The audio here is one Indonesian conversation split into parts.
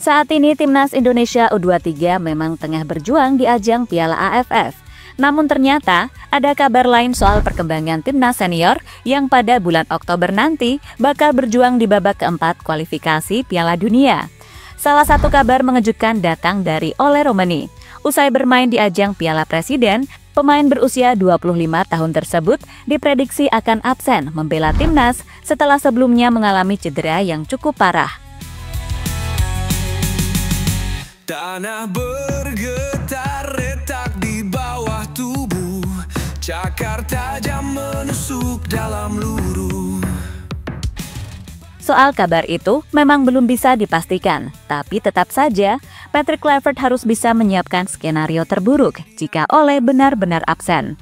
Saat ini timnas Indonesia U23 memang tengah berjuang di ajang Piala AFF. Namun ternyata ada kabar lain soal perkembangan timnas senior yang pada bulan Oktober nanti bakal berjuang di babak keempat kualifikasi Piala Dunia. Salah satu kabar mengejutkan datang dari Ole Romani. Usai bermain di ajang Piala Presiden, pemain berusia 25 tahun tersebut diprediksi akan absen membela timnas setelah sebelumnya mengalami cedera yang cukup parah. Tanah bergetar retak di bawah tubuh, cakar tajam menusuk dalam luruh. Soal kabar itu memang belum bisa dipastikan, tapi tetap saja Patrick Kluivert harus bisa menyiapkan skenario terburuk jika Ole benar-benar absen.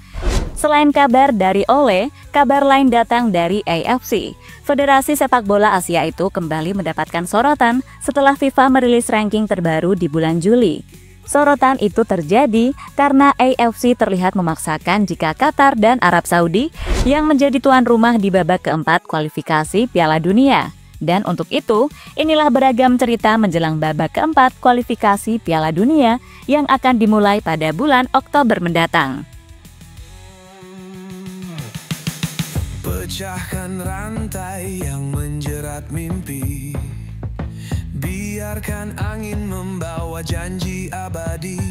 Selain kabar dari Ole, kabar lain datang dari AFC. Federasi Sepak Bola Asia itu kembali mendapatkan sorotan setelah FIFA merilis ranking terbaru di bulan Juli. Sorotan itu terjadi karena AFC terlihat memaksakan jika Qatar dan Arab Saudi yang menjadi tuan rumah di babak keempat kualifikasi Piala Dunia. Dan untuk itu, inilah beragam cerita menjelang babak keempat kualifikasi Piala Dunia yang akan dimulai pada bulan Oktober mendatang. Pecahkan rantai yang menjerat mimpi, biarkan angin membawa janji abadi.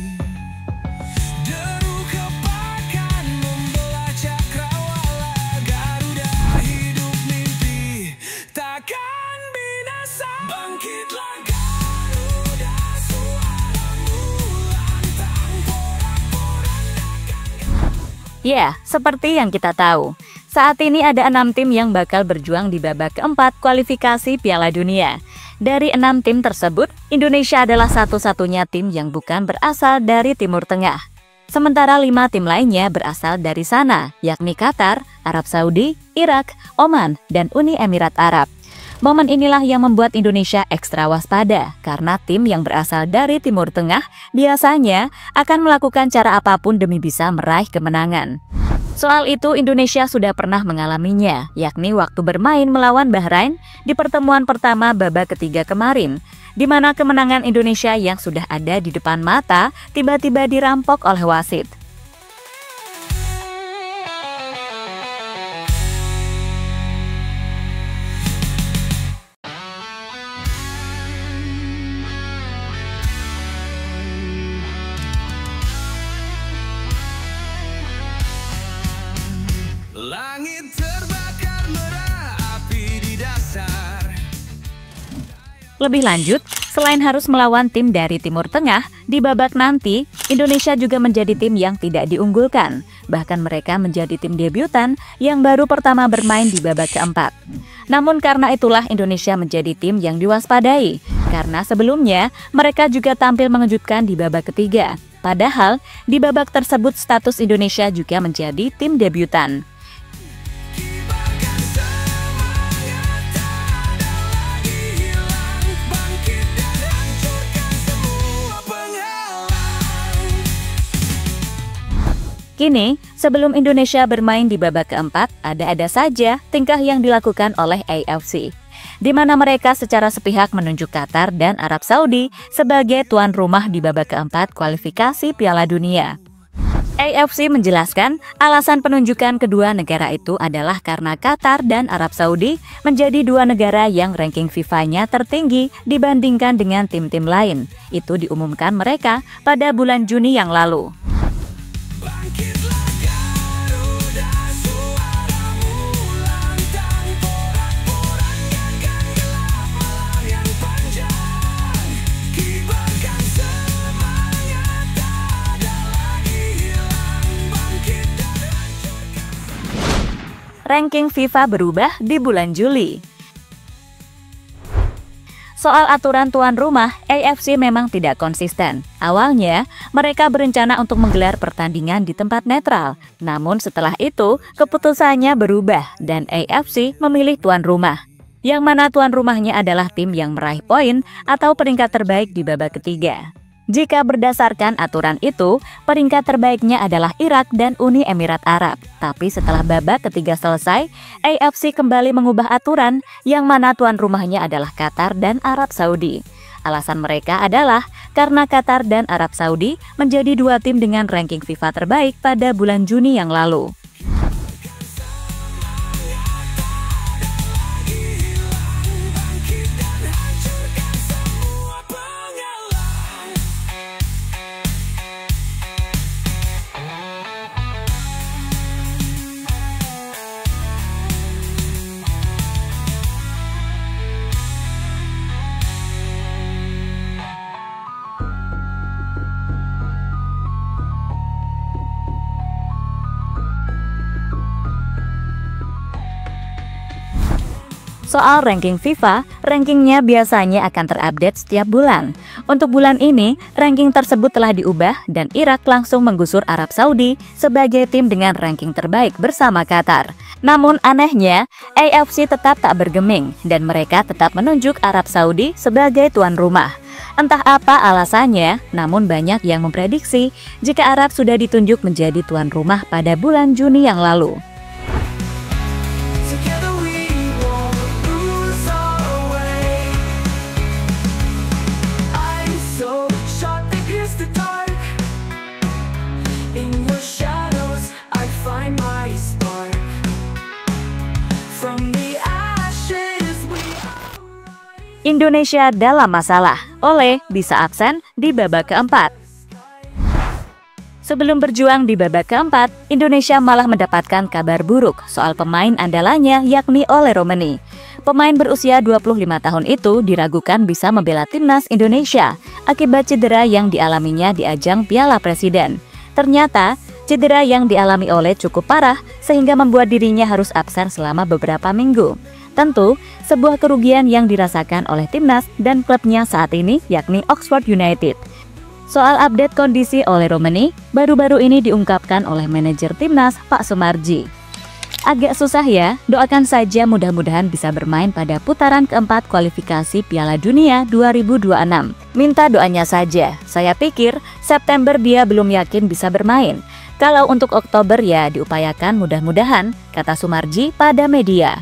Deru kepakan membelah cakrawala, Garuda hidup mimpi takkan binasa. Bangkitlah Garuda, suaramu lantang porak-porandakan. Ya, seperti yang kita tahu, saat ini ada 6 tim yang bakal berjuang di babak keempat kualifikasi Piala Dunia. Dari 6 tim tersebut, Indonesia adalah satu-satunya tim yang bukan berasal dari Timur Tengah. Sementara 5 tim lainnya berasal dari sana, yakni Qatar, Arab Saudi, Irak, Oman, dan Uni Emirat Arab. Momen inilah yang membuat Indonesia ekstra waspada, karena tim yang berasal dari Timur Tengah biasanya akan melakukan cara apapun demi bisa meraih kemenangan. Soal itu Indonesia sudah pernah mengalaminya, yakni waktu bermain melawan Bahrain di pertemuan pertama babak ketiga kemarin, di mana kemenangan Indonesia yang sudah ada di depan mata tiba-tiba dirampok oleh wasit. Langit terbakar merah, api di dasar. Lebih lanjut, selain harus melawan tim dari Timur Tengah, di babak nanti, Indonesia juga menjadi tim yang tidak diunggulkan. Bahkan mereka menjadi tim debutan yang baru pertama bermain di babak keempat. Namun karena itulah Indonesia menjadi tim yang diwaspadai, karena sebelumnya mereka juga tampil mengejutkan di babak ketiga. Padahal, di babak tersebut status Indonesia juga menjadi tim debutan. Kini, sebelum Indonesia bermain di babak keempat, ada-ada saja tingkah yang dilakukan oleh AFC, di mana mereka secara sepihak menunjuk Qatar dan Arab Saudi sebagai tuan rumah di babak keempat kualifikasi Piala Dunia. AFC menjelaskan alasan penunjukan kedua negara itu adalah karena Qatar dan Arab Saudi menjadi dua negara yang ranking FIFA-nya tertinggi dibandingkan dengan tim-tim lain. Itu diumumkan mereka pada bulan Juni yang lalu. Ranking FIFA berubah di bulan Juli. Soal aturan tuan rumah, AFC memang tidak konsisten. Awalnya, mereka berencana untuk menggelar pertandingan di tempat netral. Namun setelah itu, keputusannya berubah dan AFC memilih tuan rumah. Yang mana tuan rumahnya adalah tim yang meraih poin atau peringkat terbaik di babak ketiga. Jika berdasarkan aturan itu, peringkat terbaiknya adalah Irak dan Uni Emirat Arab. Tapi setelah babak ketiga selesai, AFC kembali mengubah aturan yang mana tuan rumahnya adalah Qatar dan Arab Saudi. Alasan mereka adalah karena Qatar dan Arab Saudi menjadi dua tim dengan ranking FIFA terbaik pada bulan Juni yang lalu. Soal ranking FIFA, rankingnya biasanya akan terupdate setiap bulan. Untuk bulan ini, ranking tersebut telah diubah dan Irak langsung menggusur Arab Saudi sebagai tim dengan ranking terbaik bersama Qatar. Namun anehnya, AFC tetap tak bergeming dan mereka tetap menunjuk Arab Saudi sebagai tuan rumah. Entah apa alasannya, namun banyak yang memprediksi jika Arab sudah ditunjuk menjadi tuan rumah pada bulan Juni yang lalu. Indonesia dalam masalah, Ole bisa absen di babak keempat. Sebelum berjuang di babak keempat, Indonesia malah mendapatkan kabar buruk soal pemain andalannya yakni Ole Romeni. Pemain berusia 25 tahun itu diragukan bisa membela timnas Indonesia akibat cedera yang dialaminya di ajang Piala Presiden. Ternyata, cedera yang dialami Ole cukup parah sehingga membuat dirinya harus absen selama beberapa minggu. Tentu, sebuah kerugian yang dirasakan oleh timnas dan klubnya saat ini yakni Oxford United. Soal update kondisi Ole Romeni, baru-baru ini diungkapkan oleh manajer timnas Pak Sumarji. Agak susah ya, doakan saja mudah-mudahan bisa bermain pada putaran keempat kualifikasi Piala Dunia 2026. Minta doanya saja, saya pikir September dia belum yakin bisa bermain. Kalau untuk Oktober ya diupayakan mudah-mudahan, kata Sumarji pada media.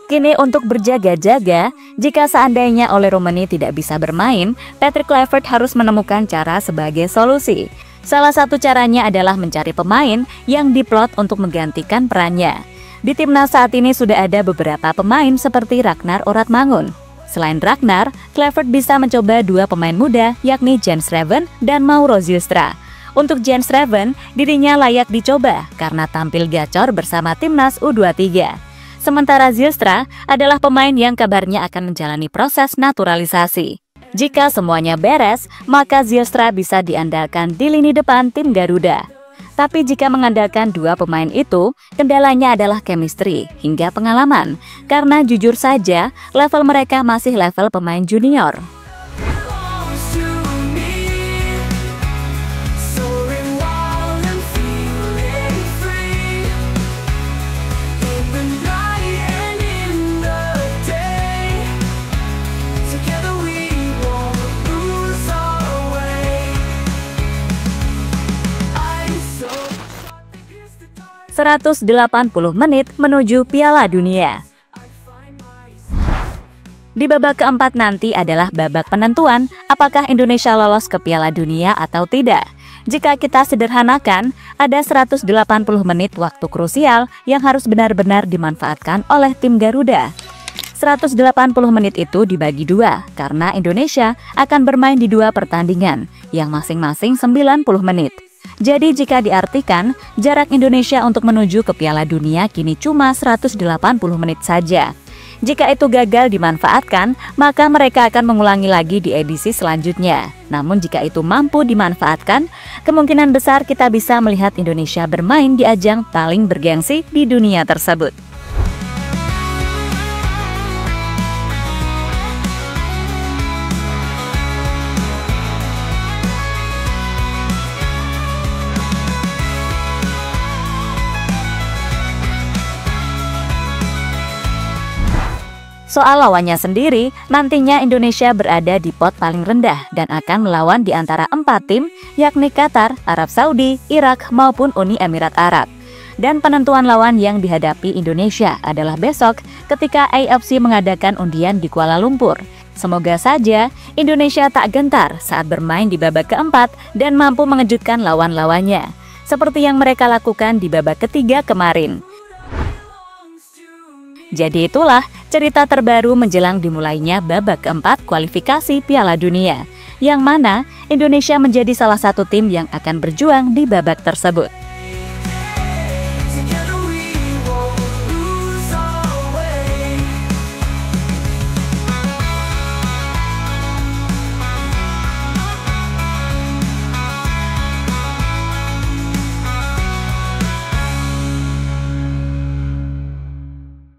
Kini untuk berjaga-jaga, jika seandainya Ole Romeni tidak bisa bermain, Patrick Kluivert harus menemukan cara sebagai solusi. Salah satu caranya adalah mencari pemain yang diplot untuk menggantikan perannya. Di timnas saat ini sudah ada beberapa pemain seperti Ragnar Oratmangun. Selain Ragnar, Kluivert bisa mencoba dua pemain muda yakni Jens Schreven dan Mauro Zylstra. Untuk Jens Schreven, dirinya layak dicoba karena tampil gacor bersama timnas U23. Sementara Zylstra adalah pemain yang kabarnya akan menjalani proses naturalisasi. Jika semuanya beres, maka Zylstra bisa diandalkan di lini depan tim Garuda. Tapi jika mengandalkan dua pemain itu, kendalanya adalah chemistry hingga pengalaman. Karena jujur saja, level mereka masih level pemain junior. ...180 menit menuju Piala Dunia. Di babak keempat nanti adalah babak penentuan apakah Indonesia lolos ke Piala Dunia atau tidak. Jika kita sederhanakan, ada 180 menit waktu krusial yang harus benar-benar dimanfaatkan oleh tim Garuda. 180 menit itu dibagi dua karena Indonesia akan bermain di dua pertandingan yang masing-masing 90 menit. Jadi jika diartikan, jarak Indonesia untuk menuju ke Piala Dunia kini cuma 180 menit saja. Jika itu gagal dimanfaatkan, maka mereka akan mengulangi lagi di edisi selanjutnya. Namun jika itu mampu dimanfaatkan, kemungkinan besar kita bisa melihat Indonesia bermain di ajang paling bergengsi di dunia tersebut. Soal lawannya sendiri, nantinya Indonesia berada di pot paling rendah dan akan melawan di antara 4 tim, yakni Qatar, Arab Saudi, Irak, maupun Uni Emirat Arab. Dan penentuan lawan yang dihadapi Indonesia adalah besok ketika AFC mengadakan undian di Kuala Lumpur. Semoga saja Indonesia tak gentar saat bermain di babak keempat dan mampu mengejutkan lawan-lawannya, seperti yang mereka lakukan di babak ketiga kemarin. Jadi itulah cerita terbaru menjelang dimulainya babak keempat kualifikasi Piala Dunia, yang mana Indonesia menjadi salah satu tim yang akan berjuang di babak tersebut.